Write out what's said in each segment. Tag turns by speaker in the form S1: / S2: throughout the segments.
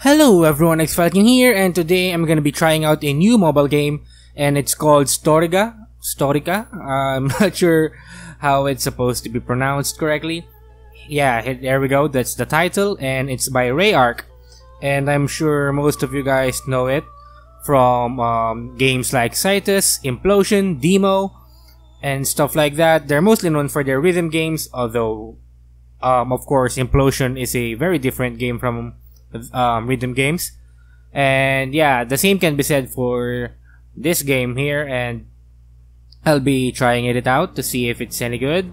S1: Hello everyone, XFalcon here, and today I'm gonna be trying out a new mobile game, and it's called Sdorica. I'm not sure how it's supposed to be pronounced correctly. Yeah, there we go, that's the title, and it's by Rayark. And I'm sure most of you guys know it from games like Cytus, Implosion, Deemo, and stuff like that. They're mostly known for their rhythm games, although of course Implosion is a very different game from rhythm games. And yeah, the same can be said for this game here, and I'll be trying it out to see if it's any good.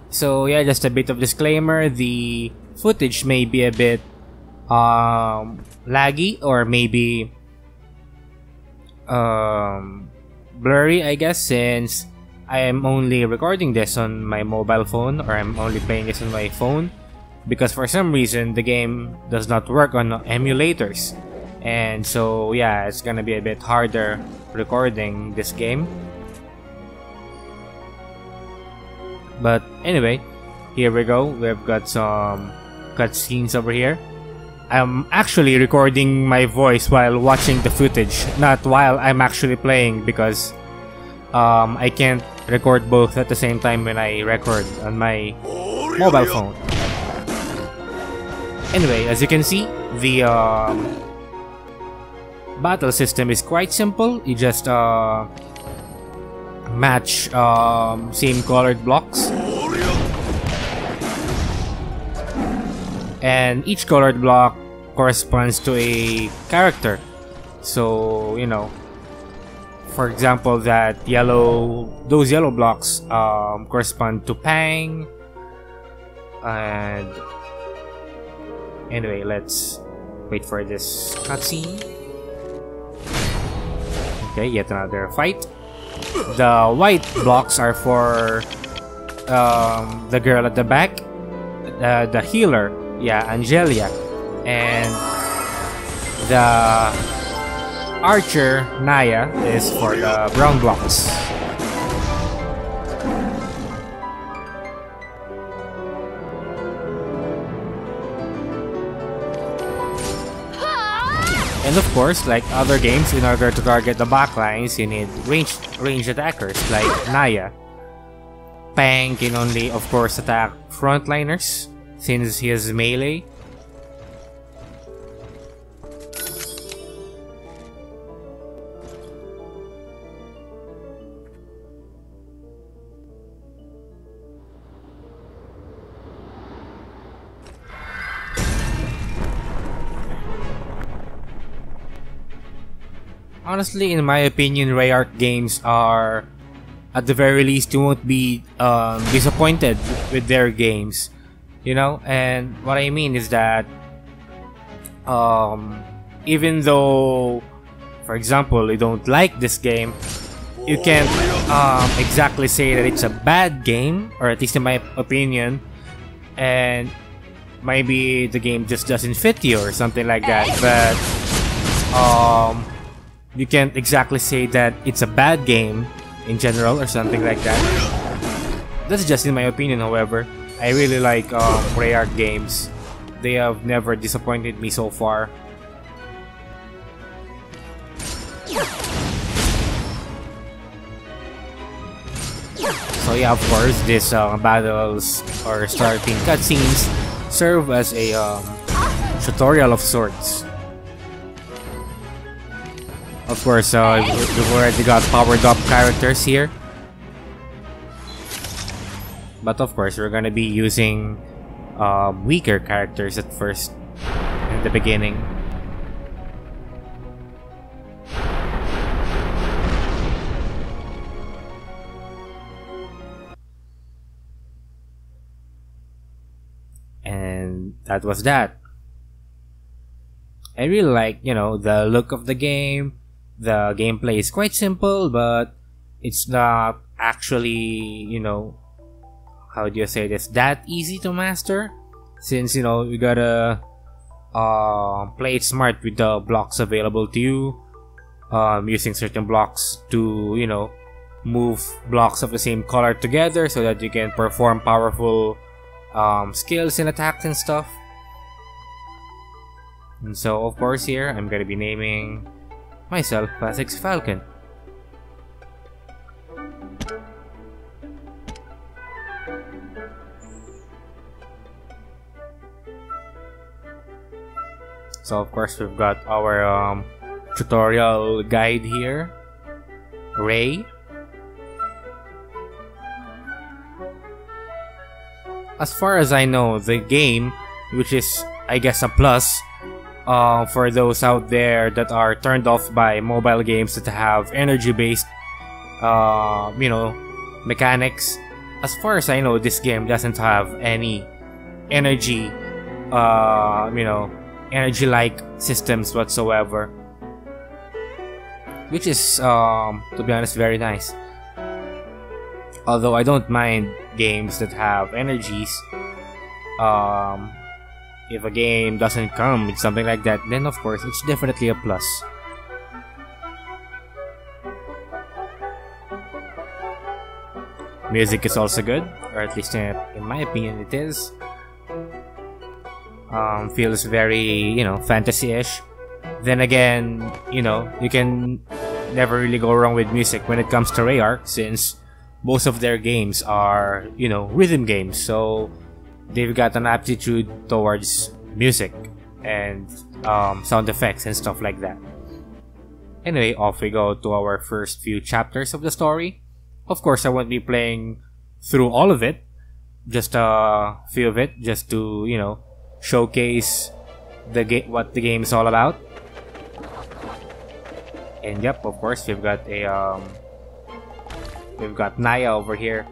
S1: So yeah, just a bit of disclaimer, the footage may be a bit laggy or maybe blurry, I guess, since I am only recording this on my mobile phone, or I'm only playing this on my phone, because for some reason the game does not work on emulators, and so yeah, it's gonna be a bit harder recording this game. But anyway, here we go. We've got some cutscenes over here. I'm actually recording my voice while watching the footage, not while I'm actually playing, because I can't record both at the same time when I record on my mobile phone. Anyway, as you can see, the battle system is quite simple. You just match same colored blocks, and each colored block corresponds to a character. So, you know, for example, those yellow blocks correspond to Pang. And anyway, let's wait for this cutscene. Okay, yet another fight. The white blocks are for the girl at the back, the healer, yeah, Angelia, and the archer, Naya, is for the brown blocks. And of course, like other games, in order to target the backlines, you need ranged attackers like Naya. Pang can only, of course, attack frontliners since he has melee. Honestly, in my opinion, Rayark Games are, at the very least, you won't be disappointed with their games, you know. And what I mean is that even though, for example, you don't like this game, you can't exactly say that it's a bad game, or at least in my opinion, and maybe the game just doesn't fit you or something like that. But you can't exactly say that it's a bad game in general or something like that. That's just in my opinion, however. I really like Rayark Games. They have never disappointed me so far. So yeah, of course, these battles or starting cutscenes serve as a tutorial of sorts. Of course, we've already got powered up characters here. But of course, we're gonna be using weaker characters at first, in the beginning. And that was that. I really like, you know, the look of the game. The gameplay is quite simple, but it's not actually, you know, how do you say this, that easy to master, since, you know, you gotta play it smart with the blocks available to you, using certain blocks to, you know, move blocks of the same color together so that you can perform powerful skills and attacks and stuff. And so of course here I'm gonna be naming myself as XFalcon. So of course we've got our tutorial guide here. Ray. As far as I know, the game, which is I guess a plus for those out there that are turned off by mobile games that have energy-based, you know, mechanics. As far as I know, this game doesn't have any energy, you know, energy-like systems whatsoever, which is, to be honest, very nice. Although I don't mind games that have energies. If a game doesn't come with something like that, then of course it's definitely a plus. Music is also good, or at least in my opinion it is. Feels very, you know, fantasy-ish. Then again, you know, you can never really go wrong with music when it comes to Rayark, since most of their games are, you know, rhythm games, so they've got an aptitude towards music and sound effects and stuff like that. Anyway, off we go to our first few chapters of the story. Of course, I won't be playing through all of it, just a few of it, just to, you know, showcase what the game is all about. And yep, of course, we've got Naya over here.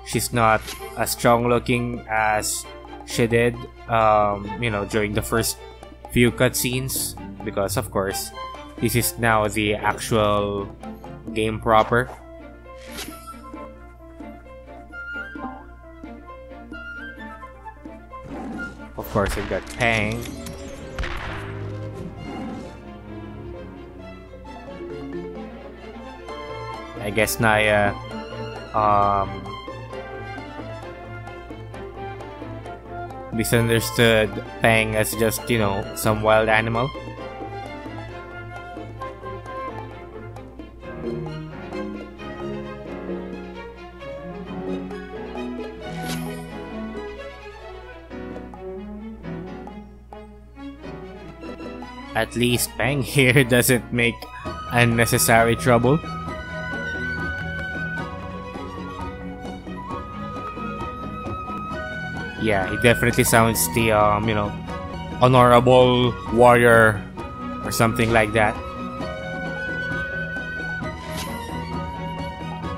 S1: She's not as strong looking as she did, you know, during the first few cutscenes, because of course this is now the actual game proper. Of course, we've got Pang. I guess Naya misunderstood Pang as just, you know, some wild animal. At least Pang here doesn't make unnecessary trouble. Yeah, he definitely sounds the, you know, honorable warrior or something like that.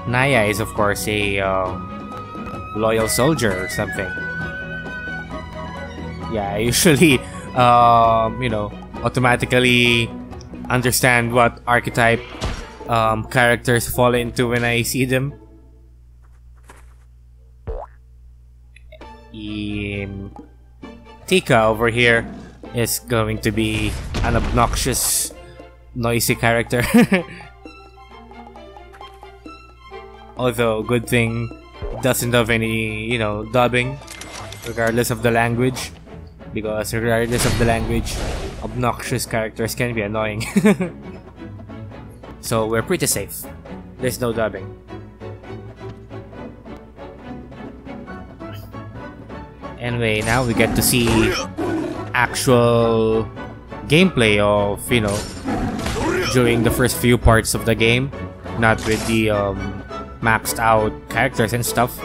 S1: Naya is, of course, a loyal soldier or something. Yeah, I usually, you know, automatically understand what archetype characters fall into when I see them. Tika over here is going to be an obnoxious, noisy character. Although, good thing doesn't have any, you know, dubbing, regardless of the language. Because regardless of the language, obnoxious characters can be annoying. So we're pretty safe. There's no dubbing. Anyway, now we get to see actual gameplay of, you know, during the first few parts of the game, not with the maxed out characters and stuff.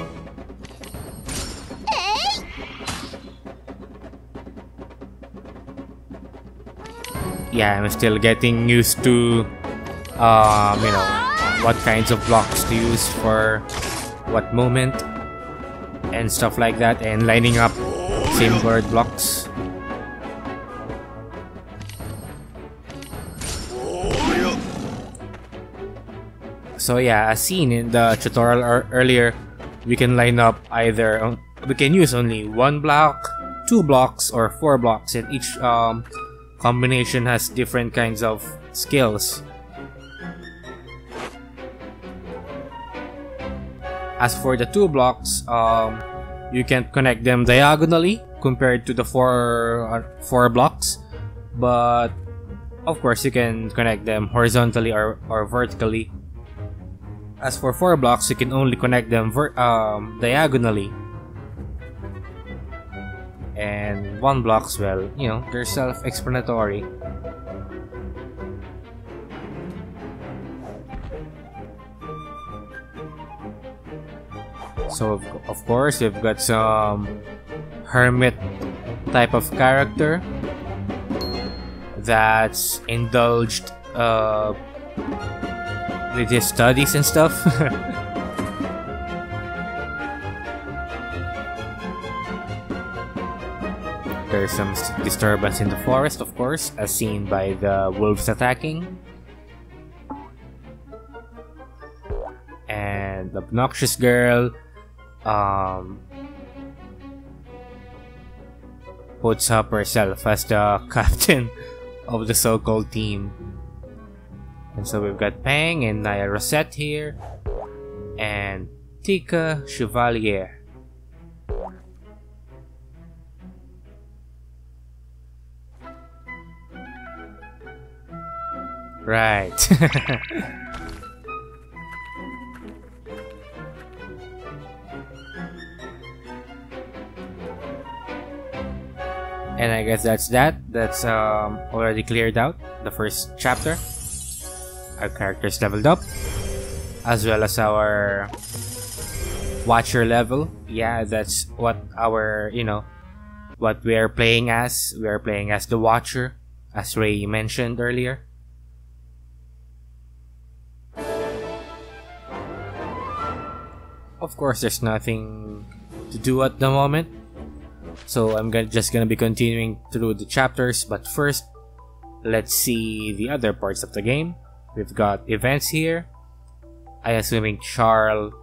S1: Yeah, I'm still getting used to, you know, what kinds of blocks to use for what moment and stuff like that, and lining up same word blocks. So yeah, as seen in the tutorial earlier, we can line up either, we can use only one block, 2 blocks, or 4 blocks, and each combination has different kinds of skills. As for the 2 blocks, you can connect them diagonally compared to the 4 blocks, but of course you can connect them horizontally or vertically. As for 4 blocks, you can only connect them diagonally. And 1 blocks, well, you know, they're self-explanatory. So of course we've got some hermit type of character that's indulged with his studies and stuff. There's some disturbance in the forest, of course, as seen by the wolves attacking. And the obnoxious girl puts up herself as the captain of the so-called team. And so we've got Pang and Naya Rosette here, and Tika Chevalier. Right. And I guess that's that. That's already cleared out the first chapter. Our characters leveled up, as well as our watcher level. Yeah, that's what our, you know, what we are playing as. We are playing as the watcher, as Ray mentioned earlier. Of course, there's nothing to do at the moment, so I'm just gonna be continuing through the chapters. But first, let's see the other parts of the game. We've got events here. I assuming Charles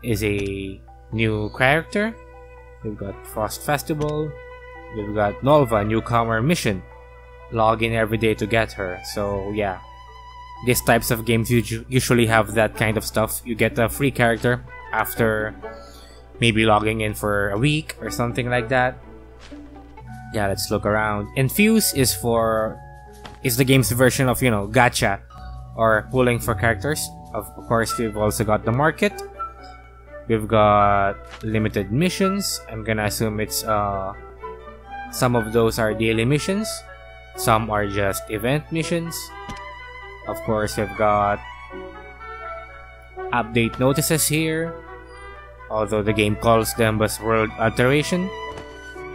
S1: is a new character. We've got Frost Festival. We've got Nolva, newcomer mission. Log in every day to get her. So yeah, these types of games usually have that kind of stuff. You get a free character after maybe logging in for a week or something like that. Yeah, let's look around. Infuse is the game's version of, you know, gacha, or pulling for characters. Of course, we've also got the market. We've got limited missions. I'm gonna assume it's some of those are daily missions, some are just event missions. Of course, we've got update notices here, although the game calls them as world alteration.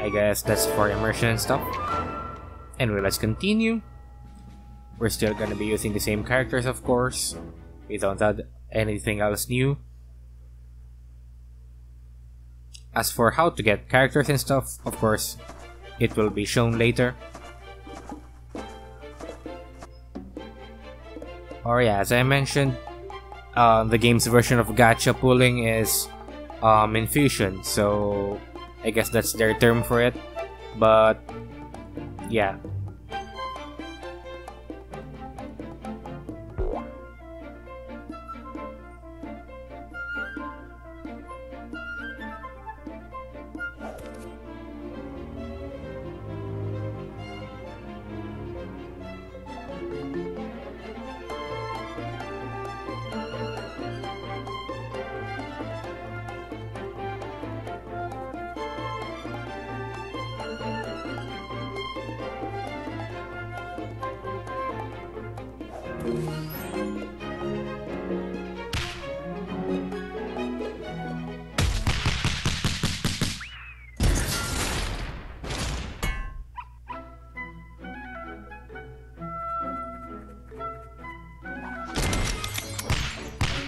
S1: I guess that's for immersion and stuff. Anyway, let's continue. We're still gonna be using the same characters, of course. We don't add anything else new. As for how to get characters and stuff, of course, it will be shown later. Or yeah, as I mentioned, the game's version of gacha pulling is infusion, so I guess that's their term for it. But yeah.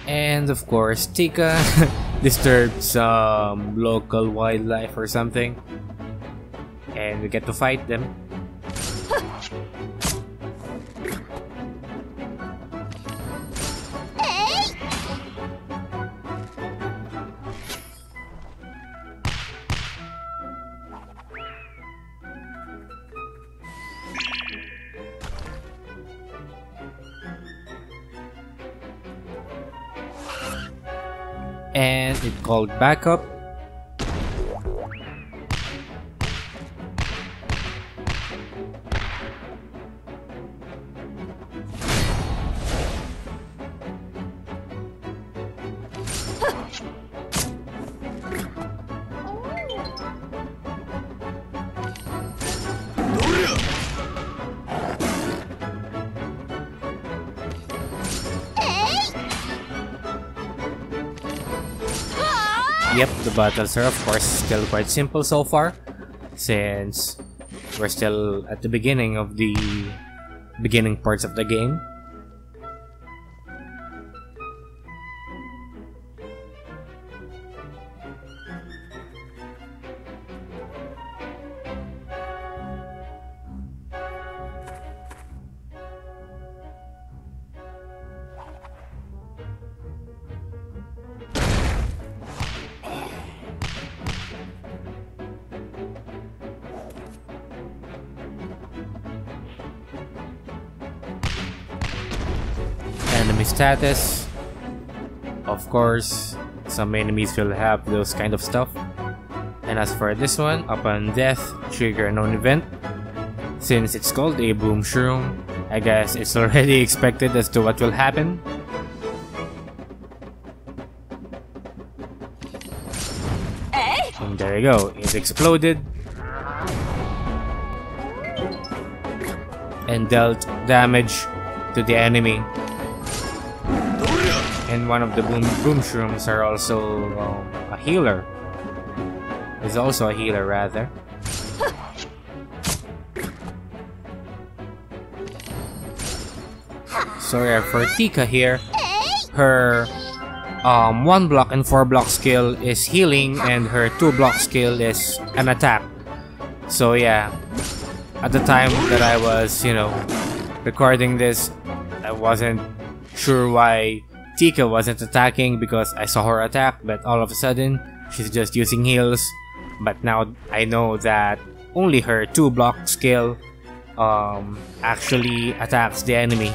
S1: And of course, Tika disturbs some local wildlife or something, and we get to fight them. And it called backup. Yep, the battles are of course still quite simple so far, since we're still at the beginning of the beginning parts of the game. Enemy status. Of course, some enemies will have those kind of stuff. And as for this one, upon death, trigger a known event. Since it's called a boom shroom, I guess it's already expected as to what will happen. And there you go, it exploded and dealt damage to the enemy. And one of the boom shrooms are also a healer. Is also a healer rather. So yeah, for Tika here, her 1 block and 4 block skill is healing, and her 2 block skill is an attack. So yeah, at the time that I was, recording this, I wasn't sure why Tika wasn't attacking because I saw her attack, but all of a sudden she's just using heals. But now I know that only her 2 block skill actually attacks the enemy.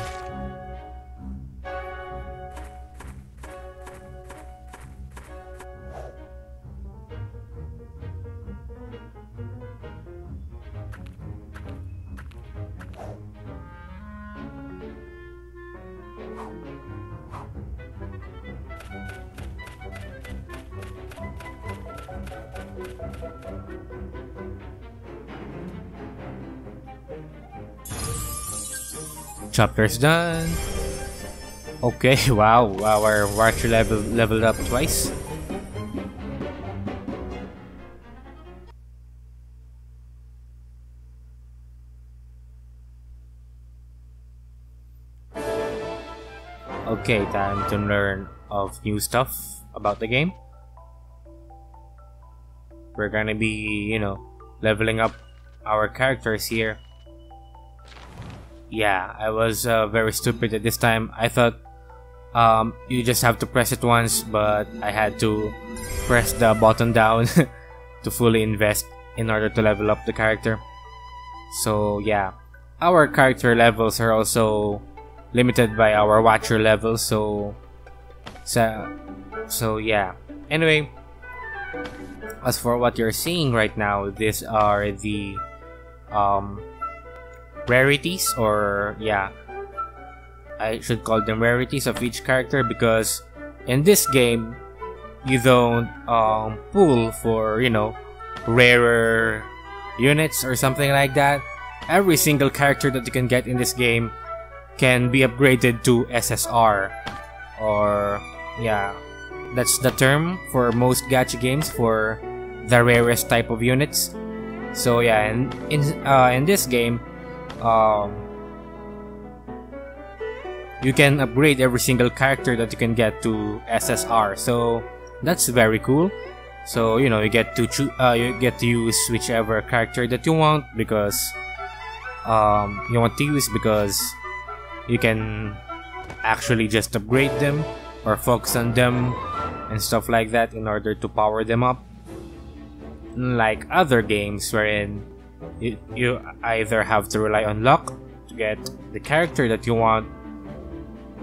S1: Chapter's done. Okay, wow, our watcher leveled up twice. Okay, time to learn of new stuff about the game. We're gonna be, leveling up our characters here. Yeah, I was very stupid at this time. I thought you just have to press it once, but I had to press the button down to fully invest in order to level up the character. So yeah, our character levels are also limited by our watcher level. So yeah. Anyway, as for what you're seeing right now, these are the rarities, or yeah, I should call them rarities of each character, because in this game you don't pull for rarer units or something like that. Every single character that you can get in this game can be upgraded to SSR, or yeah, that's the term for most gacha games for the rarest type of units. So yeah, and in this game you can upgrade every single character that you can get to SSR, so that's very cool. So you get to use whichever character that you want, because because you can actually just upgrade them or focus on them and stuff like that in order to power them up, like other games wherein you either have to rely on luck to get the character that you want,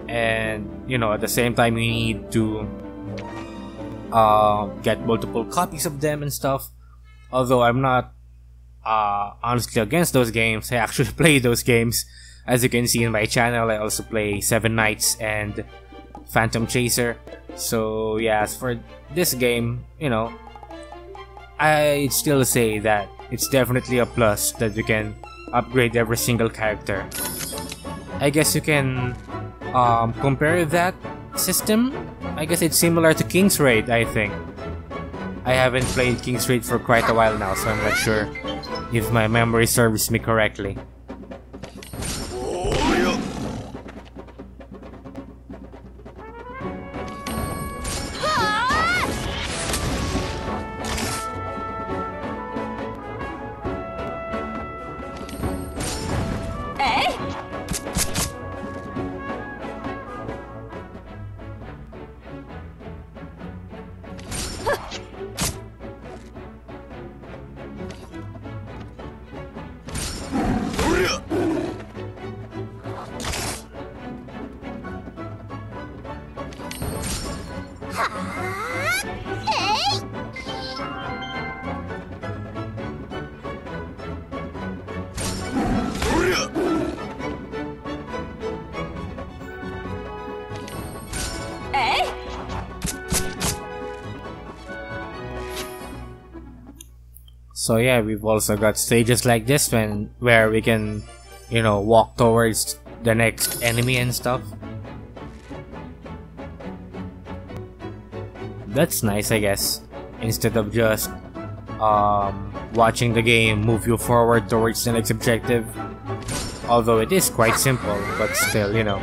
S1: and at the same time you need to get multiple copies of them and stuff. Although I'm not honestly against those games, I actually play those games. As you can see in my channel, I also play Seven Knights and Phantom Chaser. So yeah, as for this game, I'd still say that it's definitely a plus that you can upgrade every single character. I guess you can compare that system. I guess it's similar to King's Raid, I think. I haven't played King's Raid for quite a while now, so I'm not sure if my memory serves me correctly. So yeah, we've also got stages like this where we can, you know, walk towards the next enemy and stuff. That's nice, I guess. Instead of just watching the game move you forward towards the next objective. Although it is quite simple, but still, you know,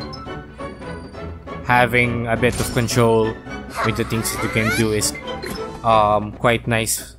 S1: having a bit of control with the things that you can do is quite nice.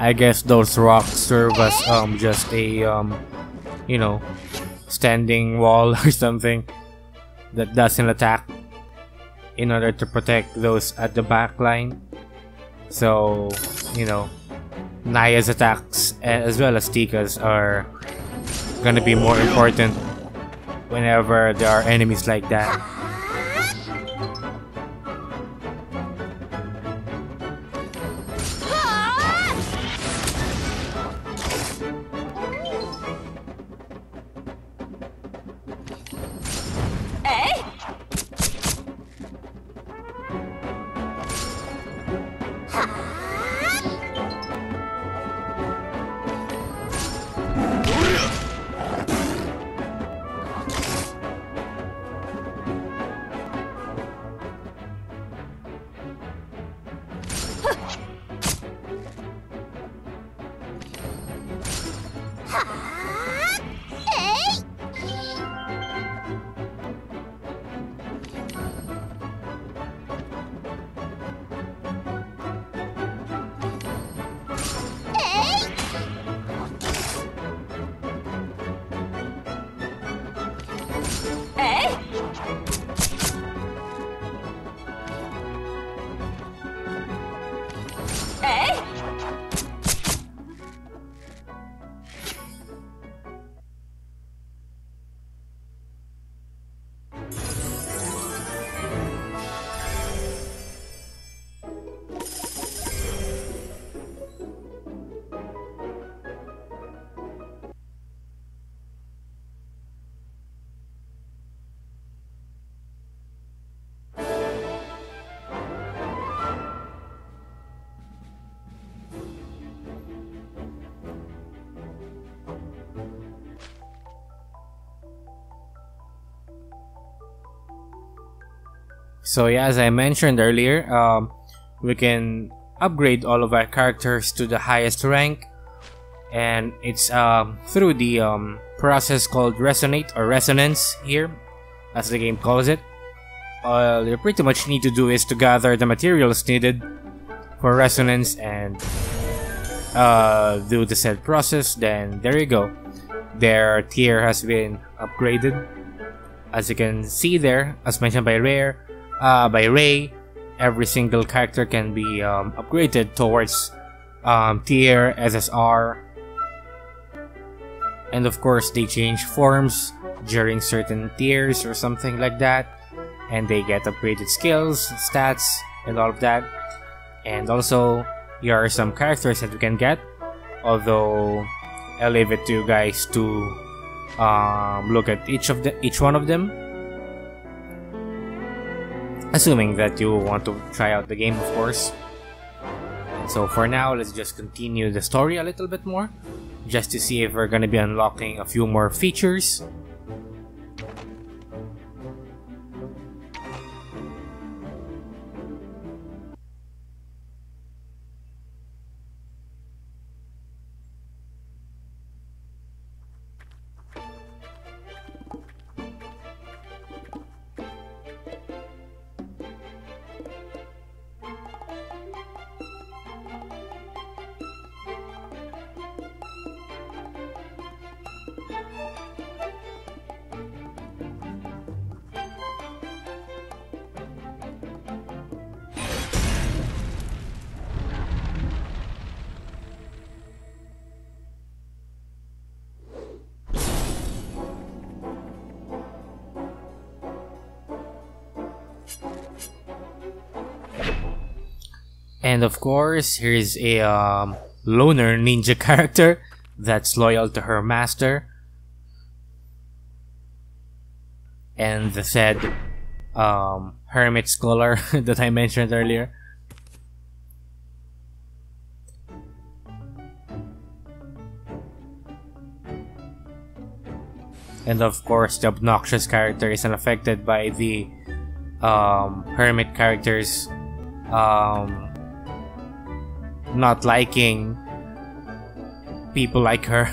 S1: I guess those rocks serve as just a you know, standing wall or something that doesn't attack, in order to protect those at the back line. So, you know, Naya's attacks as well as Tika's are gonna be more important whenever there are enemies like that. So yeah, as I mentioned earlier, we can upgrade all of our characters to the highest rank, and it's through the process called resonate or resonance here, as the game calls it. All you pretty much need to do is to gather the materials needed for resonance and do the said process. Then there you go, their tier has been upgraded. As you can see there, as mentioned by Ray, every single character can be upgraded towards tier SSR, and of course they change forms during certain tiers or something like that, and they get upgraded skills, stats, and all of that. And also, here are some characters that we can get, although I'll leave it to you guys to look at each one of them, assuming that you want to try out the game, of course. So for now, let's just continue the story a little bit more, just to see if we're gonna be unlocking a few more features. And of course, here's a loner ninja character that's loyal to her master. And the said hermit scholar that I mentioned earlier. And of course, the obnoxious character is unaffected by the hermit character's not liking people like her.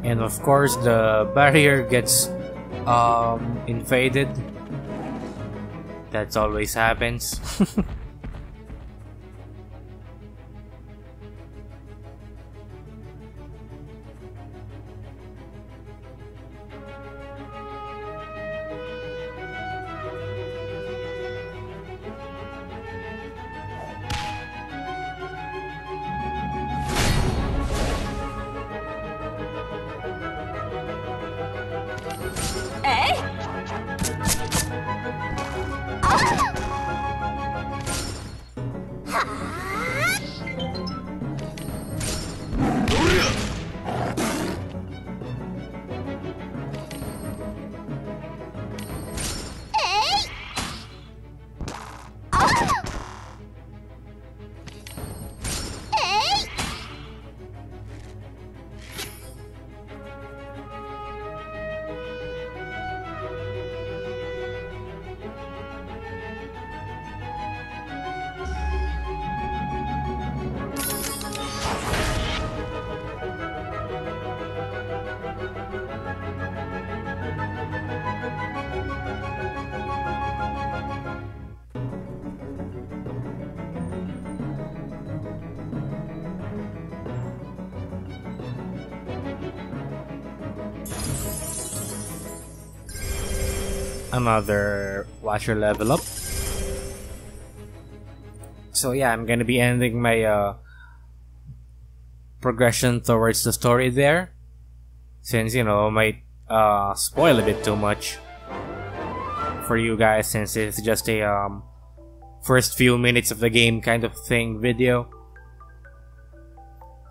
S1: And of course, the barrier gets invaded. That always happens. another watcher level up. So yeah, I'm gonna be ending my progression towards the story there, since you know, might spoil a bit too much for you guys, since it's just a first few minutes of the game kind of thing video.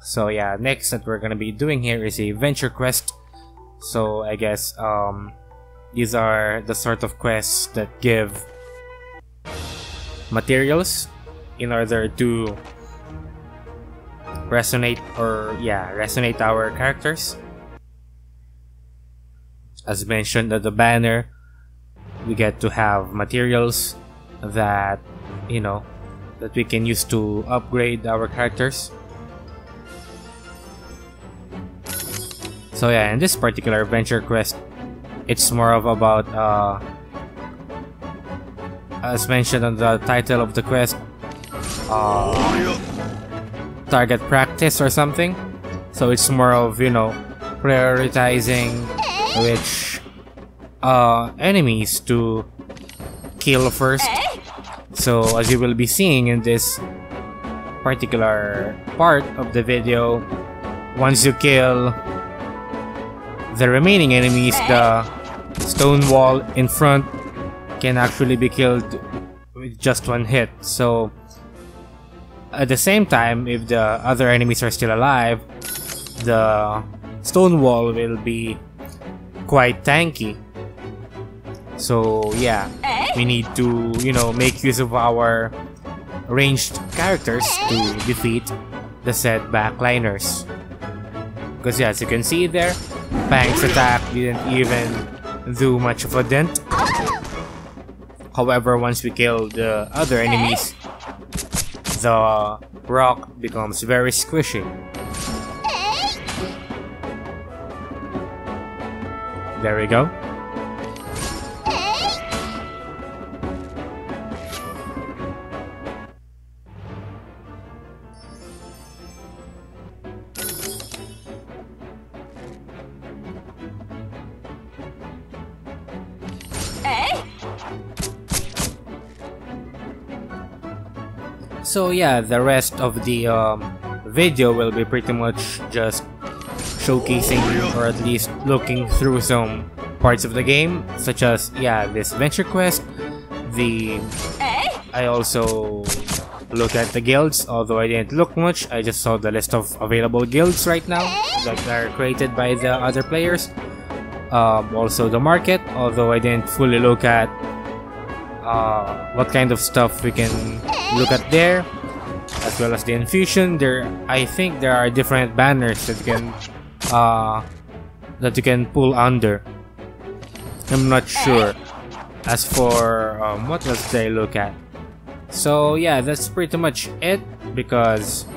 S1: So yeah, next that we're gonna be doing here is a venture quest. So I guess these are the sort of quests that give materials in order to resonate our characters. As mentioned at the banner, we get to have materials that, you know, that we can use to upgrade our characters. So yeah, in this particular venture quest, it's more of about as mentioned on the title of the quest, target practice or something. So it's more of, you know, prioritizing which enemies to kill first. So as you will be seeing in this particular part of the video, once you kill the remaining enemies, the stone wall in front can actually be killed with just one hit. So at the same time, if the other enemies are still alive, the stone wall will be quite tanky. So yeah, we need to, you know, make use of our ranged characters to defeat the said backliners. Because yeah, as you can see there, Pang's attack didn't even do much of a dent. However, once we kill the other enemies, the rock becomes very squishy. There we go. So yeah, the rest of the video will be pretty much just showcasing, or at least looking through some parts of the game, such as, yeah, this venture quest. I also look at the guilds, although I didn't look much. I just saw the list of available guilds right now that are created by the other players. Also the market, although I didn't fully look at what kind of stuff we can look at there, as well as the infusion. I think there are different banners that you can pull under. I'm not sure. As for what else did I look at? So yeah, that's pretty much it, because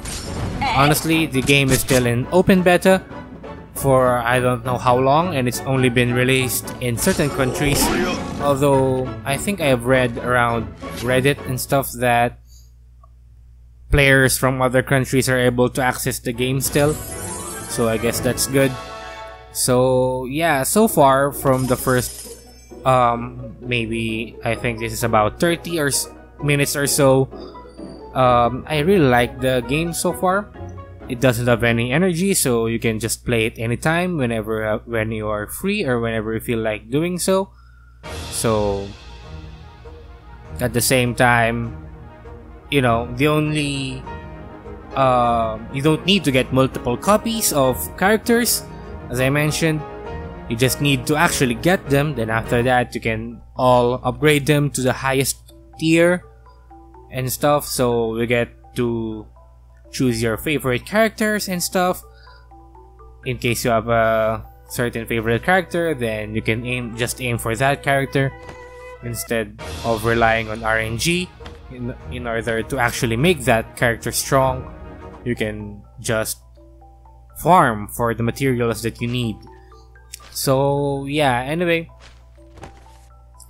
S1: honestly the game is still in open beta for I don't know how long, and it's only been released in certain countries. Although I think I have read around Reddit and stuff that players from other countries are able to access the game still, so I guess that's good. So yeah, so far from the first maybe I think this is about 30 minutes or so, I really like the game so far. It doesn't have any energy, so you can just play it anytime, when you are free or whenever you feel like doing so. So at the same time, you know, the only you don't need to get multiple copies of characters, as I mentioned. You just need to actually get them, then after that you can all upgrade them to the highest tier and stuff. So you get to choose your favorite characters and stuff. In case you have a certain favorite character, then you can just aim for that character instead of relying on RNG in order to actually make that character strong. You can just farm for the materials that you need. So yeah, anyway,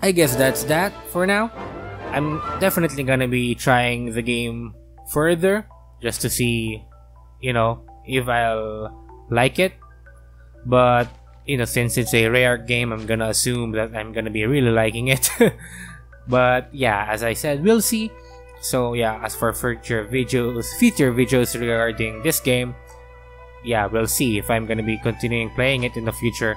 S1: I guess that's that for now. I'm definitely gonna be trying the game further just to see, you know, if I'll like it. But you know, since it's a Rayark game, I'm gonna assume that I'm gonna be really liking it. But yeah, as I said, we'll see. So yeah, as for future videos regarding this game, yeah, we'll see if I'm gonna be continuing playing it in the future.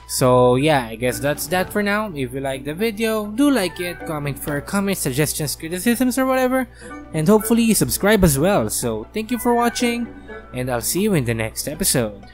S1: So yeah, I guess that's that for now. If you like the video, do like it, comment for comments, suggestions, criticisms, or whatever, and hopefully subscribe as well. So thank you for watching, and I'll see you in the next episode.